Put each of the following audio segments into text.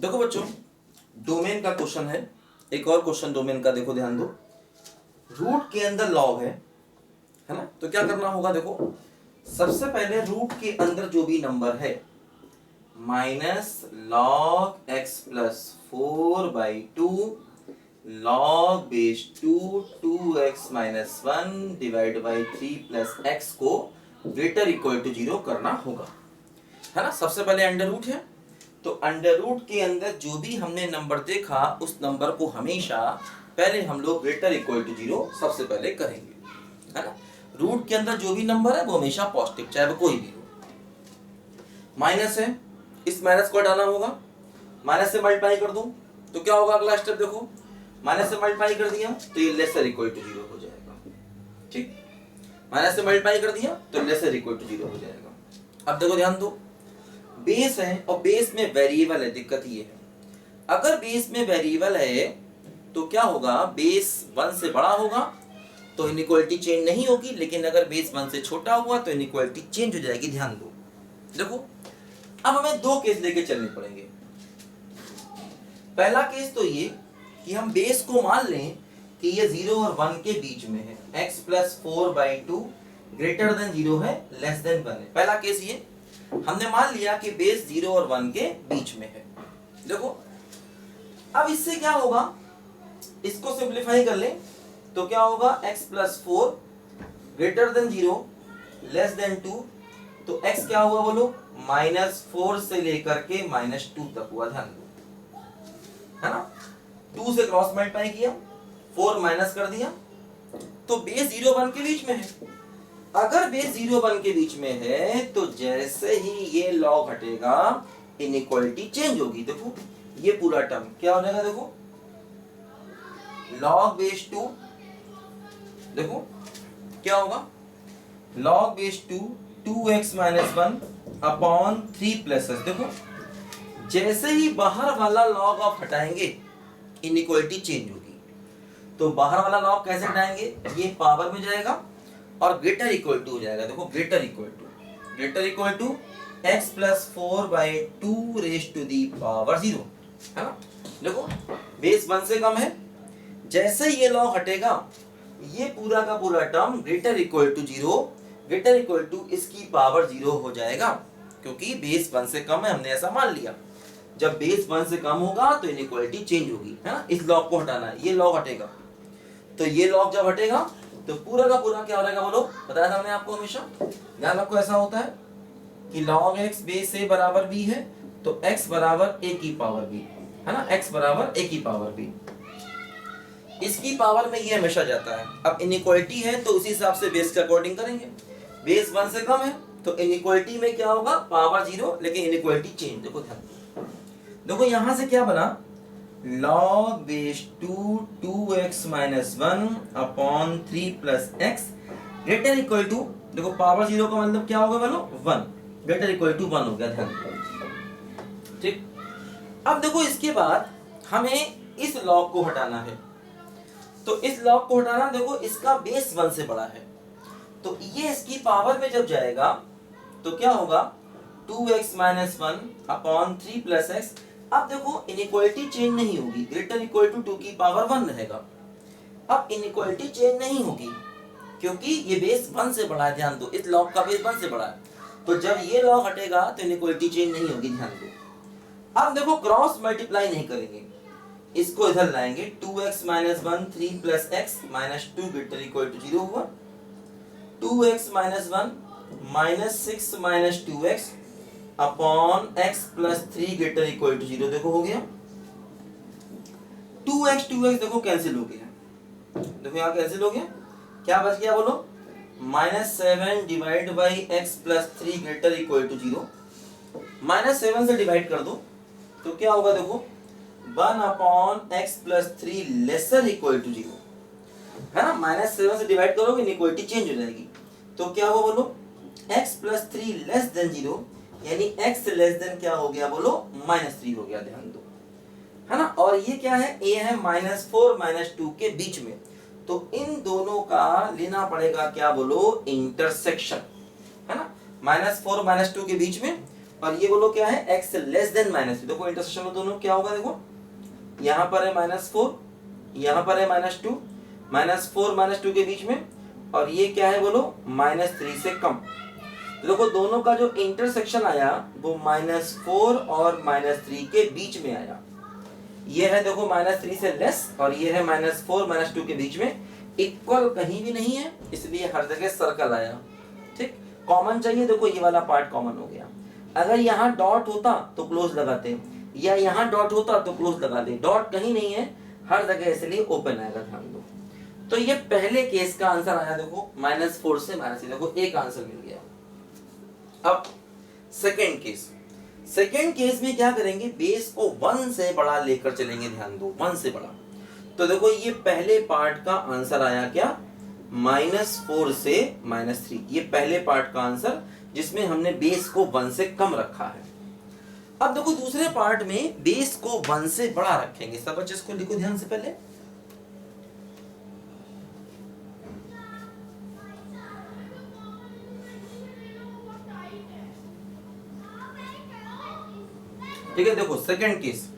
देखो बच्चों, डोमेन का क्वेश्चन है। एक और क्वेश्चन डोमेन का देखो, ध्यान दो। रूट के अंदर लॉग है ना? तो क्या करना होगा, देखो सबसे पहले रूट के अंदर जो भी नंबर है minus log x plus 4/2 log base 2x minus 1 divide by 3 plus x को ग्रेटर इक्वल टू 0 करना होगा, है ना। सबसे पहले अंडर रूट है, तो अंडर रूट के अंदर जो भी हमने नंबर देखा उस नंबर को हमेशा पहले हम लोग ग्रेटर इक्वल टू 0 सबसे पहले करेंगे, है ना। रूट के अंदर जो भी नंबर है वो हमेशा पॉजिटिव, चाहे वो कोई भी हो। माइनस है, इस माइनस को हटाना होगा। माइनस से मल्टीप्लाई कर दूं तो क्या होगा अगला स्टेप, देखो माइनस से मल्टीप्लाई कर दिया तो ये लेसर इक्वल टू 0 हो जाएगा। ठीक, माइनस से मल्टीप्लाई कर दिया तो लेसर इक्वल टू 0 हो जाएगा। अब देखो ध्यान दो, बेस है और बेस में वेरिएबल है। दिक्कत ये है, अगर बेस में वेरिएबल है तो क्या होगा, बेस 1 से बड़ा होगा तो इनइक्वालिटी चेंज नहीं होगी, लेकिन अगर बेस 1 से छोटा हुआ तो इनइक्वालिटी चेंज हो जाएगी। ध्यान दो, देखो अब हमें दो केस लेके चलने पड़ेंगे। पहला केस तो ये कि हम बेस को मान लें कि ये 0 और 1 के बीच में है, x प्लस 4/2 ग्रेटर देन 0 है, लेस देन 1 है। पहला केस ये हमने मान लिया कि बेस 0 और 1 के बीच में है। देखो अब इससे क्या होगा, इसको सिंप्लीफाई कर लें तो क्या होगा, x plus 4 greater than 0 less then 2, तो x क्या हुआ बोलो, -4 से लेकर के -2 तक हुआ। ध्यान दो, है ना। 2 से क्रॉस मल्टीप्लाई किया, 4 माइनस कर दिया, तो बेस 0 1 के बीच में है। अगर बेस 0 1 के बीच में है तो जैसे ही ये लॉग हटेगा इनइक्वालिटी चेंज होगी। देखो ये पूरा टर्म क्या हो जाएगा, देखो लॉग बेस 2, देखो क्या होगा, log base 2 2x minus 1 upon 3 plus S. देखो जैसे ही बाहर वाला लॉग ऑफ हटाएंगे इनइक्वालिटी चेंज होगी। तो बाहर वाला लॉग कैसे हटाएंगे, ये पावर में जाएगा और ग्रेटर इक्वल टू हो जाएगा। देखो greater equal to x plus 4/2 raise to the power 0, है ना। देखो बेस 1 से कम है, जैसे ये लॉग हटेगा ये पूरा का पूरा term greater equal to 0, greater equal to इसकी पावर 0 हो जाएगा, क्योंकि बेस 1 से कम है, हमने ऐसा मान लिया। जब बेस 1 से कम होगा तो इनइक्वालिटी चेंज होगी, है ना। इस लॉग को हटाना है, ये लॉग हटेगा, तो ये लॉग जब हटेगा तो पूरा का पूरा क्या हो जाएगा बोलो, बताया था हमने आपको हमेशा। ध्यान रखो ऐसा होता है कि log x बेस a बराबर b है तो x बराबर a की पावर b, है ना। x बराबर a की पावर b, इसकी पावर में ये हमेशा जाता है। अब इनइक्वालिटी है तो उसी हिसाब से बेस के अकॉर्डिंग करेंगे। बेस 1 से कम है तो इनइक्वालिटी में क्या होगा, पावर 0, लेकिन इनइक्वालिटी चेंज। देखो ध्यान देखो यहां से क्या बना, log base 2 2x minus 1 upon 3 plus x greater equal to, देखो पावर 0 का मतलब क्या होगा बोलो, 1, ग्रेटर इक्वल टू 1 हो गया। ध्यान ठीक। अब देखो इसके बाद हमें इस लॉग को हटाना है, तो इस लॉग को हटाना, देखो इसका बेस 1 से बड़ा है तो ये इसकी पावर में जब जाएगा तो क्या होगा, 2x minus 1 upon 3 plus x. अब देखो इनइक्वालिटी चेंज नहीं होगी, ग्रेटर इक्वल टू 2 की पावर 1 रहेगा। अब इनइक्वालिटी चेंज नहीं होगी क्योंकि ये बेस 1 से बड़ा है। ध्यान दो, इस लॉग का बेस 1 से बड़ा है, तो जब ये लॉग हटेगा तो इनइक्वालिटी चेंज नहीं होगी। ध्यान दो, अब देखो क्रॉस मल्टीप्लाई नहीं करेंगे, इसको इधर लाएंगे, 2x minus 1 3 plus x minus 2 greater equal to 0 हुआ, 2x minus 1 minus 6 minus 2x upon x plus 3 greater equal to 0। देखो हो गया, 2x देखो कैंसिल हो गया, देखो यहाँ कैंसिल हो गया, क्या बच गया बोलो, -7 divide by x plus 3 greater equal to 0। -7 से डिवाइड कर दो तो क्या होगा, देखो 1 upon x plus 3 lesser equal to 0, है ना। -7 से डिवाइड करोगे इनइक्वालिटी चेंज हो जाएगी, तो क्या होगा बोलो, x प्लस 3 लेस देन 0, यानी x लेस देन क्या हो गया बोलो, -3 हो गया। ध्यान दो, है ना। और ये क्या है, a है -4 -2 के बीच में, तो इन दोनों का लेना पड़ेगा क्या बोलो, इंटरसेक्शन, है ना। -4 -2 के बीच में और ये बोलो क्या है, x लेस देन -3। देखो इंटरसेक्शन में दोनों क्या होगा, देखो यहाँ पर है -4, यहाँ पर है -2, -4 -2 के बीच में, और ये क्या है बोलो, -3 से कम। तो देखो दोनों का जो इंटरसेक्शन आया वो -4 और -3 के बीच में आया। ये है देखो -3 से लेस, और ये है -4 -2 के बीच में। इक्वल कहीं भी नहीं है, इसलिए हर जगह सर्कल आया। ठीक, कॉमन चाहिए, देखो ये वाला पार्ट कॉमन हो गया। अगर यहाँ डॉट होता तो क्लोज लगाते, या यहाँ डॉट होता तो क्लोज लगाते। डॉट कहीं नहीं है हर जगह, इसलिए ओपन आएगा, ध्यान दो। तो ये पहले केस का आंसर आया, देखो -4 से -3, देखो एक आंसर मिल गया। अब सेकेंड केस, सेकेंड केस में क्या करेंगे, बेस को 1 से बड़ा लेकर चलेंगे, ध्यान दो 1 से बड़ा। तो देखो ये पहले पार्ट का आंसर आया क्या, -4 से -3, ये पहले पार्ट का आंसर जिसमें हमने बेस को 1 से कम रखा है। अब देखो दूसरे पार्ट में बेस को 1 से बड़ा रखेंगे। सब बच्चे इसको लिखो ध्यान से पहले। ठीक है, देखो सेकंड केस,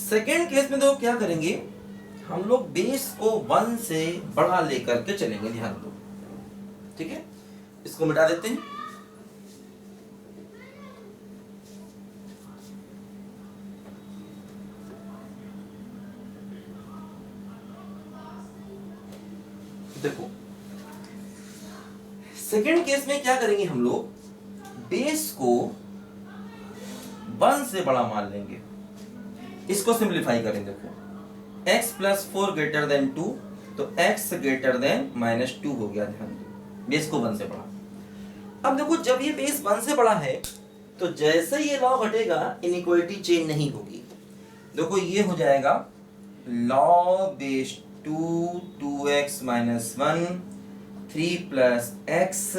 सेकंड केस में देखो क्या करेंगे, हम लोग बेस को 1 से बड़ा लेकर के चलेंगे, ध्यान दो। ठीक है, इसको मिटा देते हैं। देखो सेकंड केस में क्या करेंगे, हम लोग बेस को 1 से बड़ा मान लेंगे। इसको सिंप्लीफाई करें, देखो x + 4 > 2, तो x > -2 हो गया, ध्यान दो, बेस को 1 से बड़ा। अब देखो जब ये बेस 1 से बड़ा है तो जैसे ये लॉग हटेगा इनइक्वालिटी चेंज नहीं होगी। देखो ये हो जाएगा log base 2 2x - 1 3 + x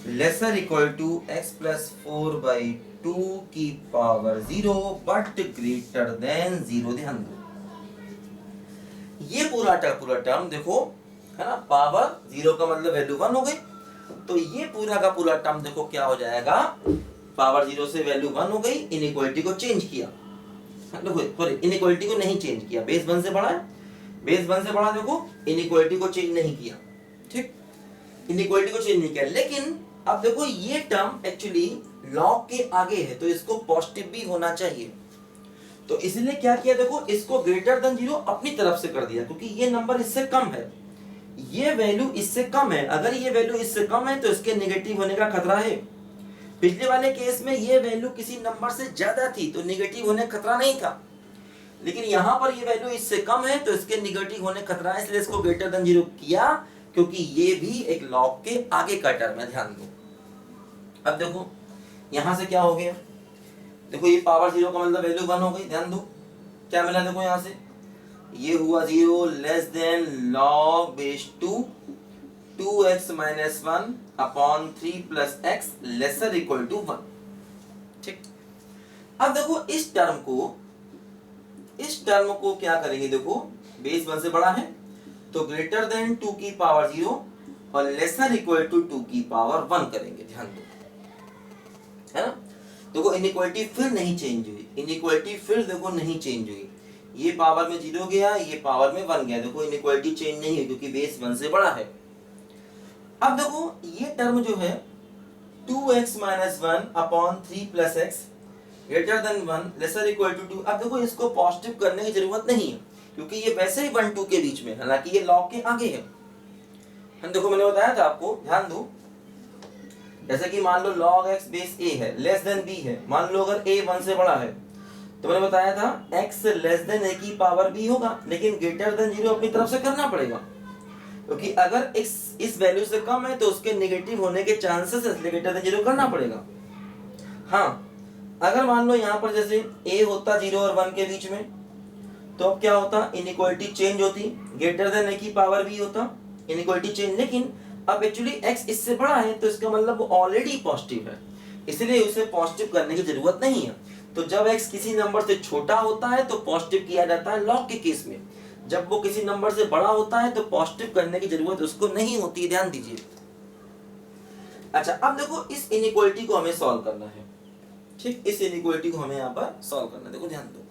lesser equal to x + 4/2 की पावर 0 बट ग्रेटर देन 0। ध्यान दो ये पूरा टर्म देखो है ना, पावर 0 का मतलब वैल्यू 1 हो गई। तो ये पूरा का पूरा टर्म देखो क्या हो जाएगा, पावर 0 से वैल्यू 1 हो गई। इनइक्वालिटी को चेंज किया, देखो सॉरी इनइक्वालिटी को नहीं चेंज किया, बेस 1 से बड़ा है, बेस 1 से बड़ा देखो इनइक्वालिटी को चेंज नहीं किया। ठीक, इनइक्वालिटी को चेंज नहीं किया, लेकिन अब देखो ये टर्म एक्चुअली लॉग के आगे है तो इसको पॉजिटिव भी होना चाहिए। तो इसलिए क्या किया, देखो इसको ग्रेटर देन 0 अपनी तरफ से कर दिया, क्योंकि ये नंबर इससे कम है, ये वैल्यू इससे कम है। अगर ये वैल्यू इससे कम है तो इसके नेगेटिव होने का खतरा है। पिछले वाले केस में ये वैल्यू किसी नंबर से ज्यादा थी तो नेगेटिव होने का खतरा नहीं था, लेकिन यहां पर ये वैल्यू इससे कम है तो इसके नेगेटिव होने का खतरा है, इसलिए इसको ग्रेटर देन 0 किया, क्योंकि ये भी एक लॉग के आगे का टर्म है। ध्यान दो, अब देखो यहां से क्या हो गया, देखो ये पावर 0 का मतलब वैल्यू 1 हो गई। ध्यान दो क्या मिला, देखो यहां से ये हुआ 0 less than log base 2 2x - 1/3 + x lesser equal to 1। ठीक, अब देखो इस टर्म को क्या करेंगे, देखो बेस 1 से बड़ा है तो ग्रेटर देन 2 की पावर 0 और लेसर इक्वल टू 2 की पावर 1 करेंगे। ध्यान दो, है ना, देखो इनइक्वालिटी फिर नहीं चेंज हुई, इनइक्वालिटी फिर देखो नहीं चेंज हुई, ये पावर में 0 गया, ये पावर में 1 गया, देखो इनइक्वालिटी चेंज नहीं हुई क्योंकि बेस 1 से बड़ा है। अब देखो ये टर्म जो है 2x - 1/3 + x greater than 1 lesser equal to 2। अब देखो इसको पॉजिटिव करने की जरूरत नहीं है क्योंकि ये वैसे ही 1 2 के बीच में, हालांकि ये लॉग के आगे है। हम देखो मैंने बताया था आपको, ध्यान दो, जैसे कि मान लो log x बेस a है लेस देन b है, मान लो अगर a 1 से बड़ा है तो मैंने बताया था x लेस देन a की पावर b होगा, लेकिन ग्रेटर देन 0 अपनी तरफ से करना पड़ेगा, क्योंकि अगर x इस वैल्यू से कम है तो उसके नेगेटिव होने के चांसेस है, ग्रेटर देन 0 करना पड़ेगा। हाँ, अगर मान लो यहाँ पर जैसे a होता 0 और 1 के बीच में तो अब क्या होता, इनइक्वालिटी चेंज होती, ग्रेटर देन a की पावर b होता, इनइक्वालिटी चेंज। लेकिन अब एक्चुअली x इससे बड़ा है तो इसका मतलब ऑलरेडी पॉजिटिव है, इसलिए उसे पॉजिटिव करने की जरूरत नहीं है। तो जब x किसी नंबर से छोटा होता है तो पॉजिटिव किया जाता है लॉग के केस में, जब वो किसी नंबर से बड़ा होता है तो पॉजिटिव करने की जरूरत उसको नहीं होती, ध्यान दीजिए। अच्छा, अब देखो इस इनइक्वालिटी को हमें सॉल्व करना है। ठीक, इस इनइक्वालिटी को हमें यहाँ पर सॉल्व करना है। देखो ध्यान दो,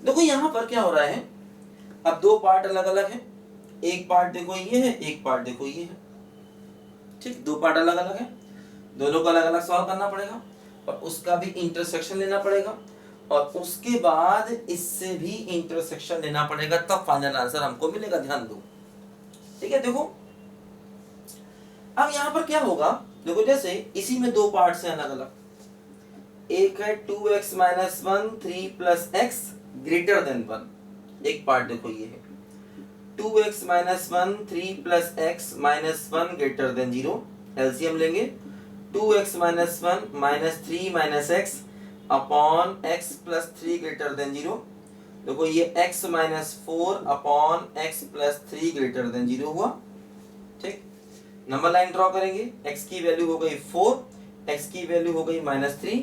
देखो यहाँ पर क्या हो रहा है, अब दो पार्ट अलग अलग है, एक पार्ट देखो ये है, एक पार्ट देखो ये है। ठीक, दो पार्ट अलग अलग है, दोनों को अलग अलग सॉल्व करना पड़ेगा और उसका भी इंटरसेक्शन लेना पड़ेगा और उसके बाद इससे भी इंटरसेक्शन लेना पड़ेगा, तब फाइनल आंसर हमको मिलेगा। ध्यान दो, ठीक है। देखो अब यहाँ पर क्या होगा, देखो जैसे इसी में दो पार्ट्स हैं अलग अलग, एक है 2x minus 1 3 plus x greater than 1, एक पार्ट देखो ये है 2x minus 1 3 plus x minus 1 greater than 0, LCM लेंगे 2x minus 1 minus 3 minus x upon x plus 3 greater than 0। देखो ये x minus 4 upon x plus 3 greater than 0 हुआ। ठीक, number line draw करेंगे, x की वैल्यू हो गई 4, x की वैल्यू हो गई माइनस 3,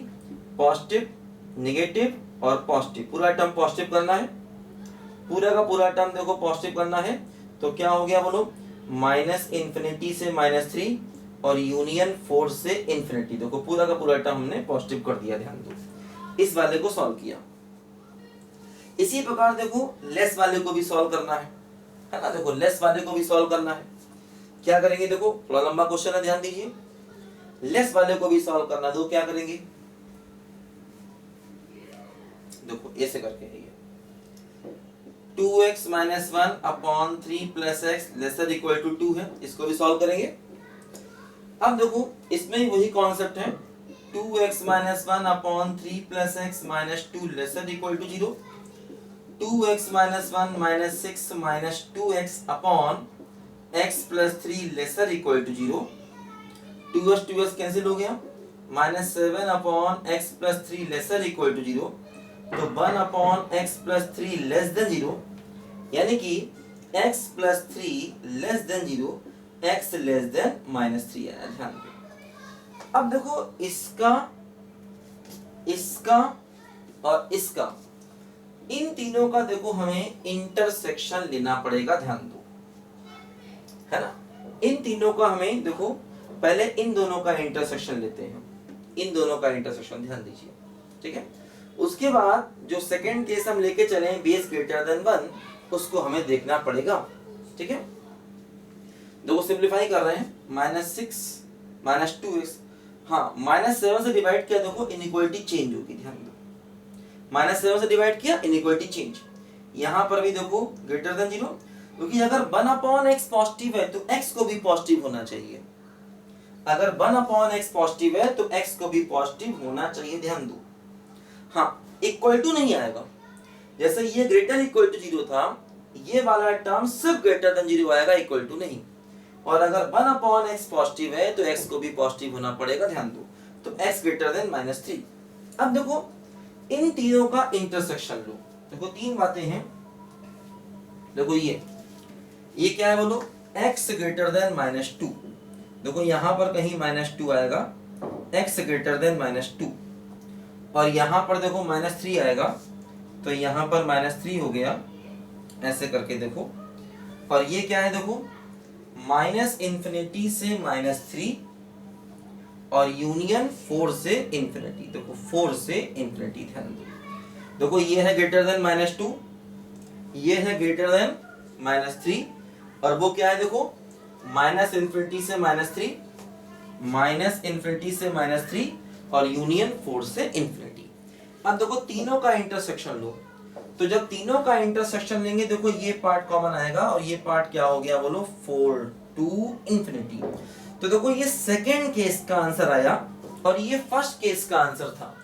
पॉजिटिव नेगेटिव और पॉजिटिव, पूरा टर्म पॉजिटिव करना है, पूरा का पूरा टर्म देखो पॉजिटिव करना है। तो क्या हो गया बोलो, माइनस इन्फिनिटी से माइनस 3 और यूनियन 4 से इन्फिनिटी, देखो पूरा का पूरा टर्म हमने पॉजिटिव कर दिया। ध्यान दो, इस वाले को सॉल्व किया। इसी प्रकार देखो लेस वाले को भी सॉल्व करना है ना, देखो लेस वाले को भी सॉल्व करना है। क्या करेंगे, देखो थोड़ा लंबा क्वेश्चन है, ध्यान दीजिए, लेस वाले को भी सॉल्व करना। दो क्या करेंगे, देखो ऐसे करके है, 2x minus 1 upon 3 plus x lesser equal to 2 है, इसको भी सॉल्व करेंगे। अब देखो इसमें वही कॉन्सेप्ट है, 2x minus 1 upon 3 plus x minus 2 lesser equal to 0, 2x minus 1 minus 6 minus 2x upon x plus 3 lesser equal to 0, 2s cancel हो गया, minus 7 upon x plus 3 lesser equal to 0, तो 1 upon x plus 3 less than 0, यानी कि x plus 3 less than 0, x less than minus 3 आया। ध्यान दो, अब देखो इसका इसका और इसका, इन तीनों का देखो हमें इंटरसेक्शन लेना पड़ेगा। ध्यान दो, है ना, इन तीनों का हमें देखो पहले इन दोनों का इंटरसेक्शन लेते हैं, इन दोनों का इंटरसेक्शन ध्यान दीजिए। ठीक है, उसके बाद जो सेकंड केस हम लेके चले बेस ग्रेटर देन 1, उसको हमें देखना पड़ेगा। ठीक है, देखो सिंप्लीफाई कर रहे हैं, माइनस 6 माइनस 2x, हाँ माइनस 7 से डिवाइड किया, देखो इनइक्वालिटी चेंज होगी। ध्यान दो, माइनस 7 से डिवाइड किया, इनइक्वालिटी चेंज। यहाँ पर भी देखो ग्रेटर देन 0, क्योंकि अगर 1 अपॉन x पॉजिटिव है तो x को भी पॉजिटिव होना चाहिए, अगर 1 अपॉन x पॉजिटिव है तो x को भी पॉजिटिव होना चाहिए। ध्यान दो, हाँ इक्वल टू नहीं आएगा, जैसे ये ग्रेटर इक्वल टू 0 था, ये वाला टर्म सिर्फ ग्रेटर देन 0 आएगा, इक्वल टू नहीं। और अगर 1 अपॉन x पॉजिटिव है तो x को भी पॉजिटिव होना पड़ेगा। ध्यान दो, तो x ग्रेटर देन माइनस 3। अब देखो इन तीनों का इंटरसेक्शन लो, देखो तीन बातें हैं, देखो ये क्या है बोलो, x ग्रेटर देन माइनस 2, देखो यहां पर कहीं माइनस 2 आएगा, x ग्रेटर देन माइनस 2, और यहां पर देखो माइनस 3 आएगा, तो यहां पर माइनस 3 हो गया, ऐसे करके देखो। और ये क्या है, देखो माइनस इन्फिनिटी से माइनस 3 और यूनियन 4 से इन्फिनिटी, देखो 4 से इन्फिनिटी। ध्यान दो, देखो ये है ग्रेटर देन माइनस 2, ये है ग्रेटर देन माइनस 3, और वो क्या है, देखो माइनस इन्फिनिटी से माइनस 3, माइनस इन्फिनिटी से माइनस 3 और यूनियन 4 से इन्फिनिटी। अब देखो तीनों का इंटरसेक्शन लो, तो जब तीनों का इंटरसेक्शन लेंगे, देखो ये पार्ट कॉमन आएगा और ये पार्ट क्या हो गया बोलो, 4 टू इन्फिनिटी। तो देखो ये सेकेंड केस का आंसर आया और ये फर्स्ट केस का आंसर था,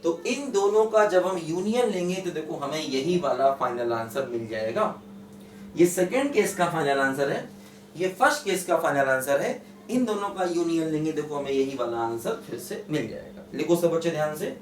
तो इन दोनों का जब हम यूनियन लेंगे तो देखो हमें यही वाला फाइनल आंसर मिल जाएगा। ये सेकेंड केस का फाइनल आंसर है, ये फर्स्ट केस का फाइनल आंसर है, इन दोनों का यूनियन लेंगे देखो हमें यही वाला आंसर फिर से मिल जाएगा। लिखो सब बच्चे ध्यान से।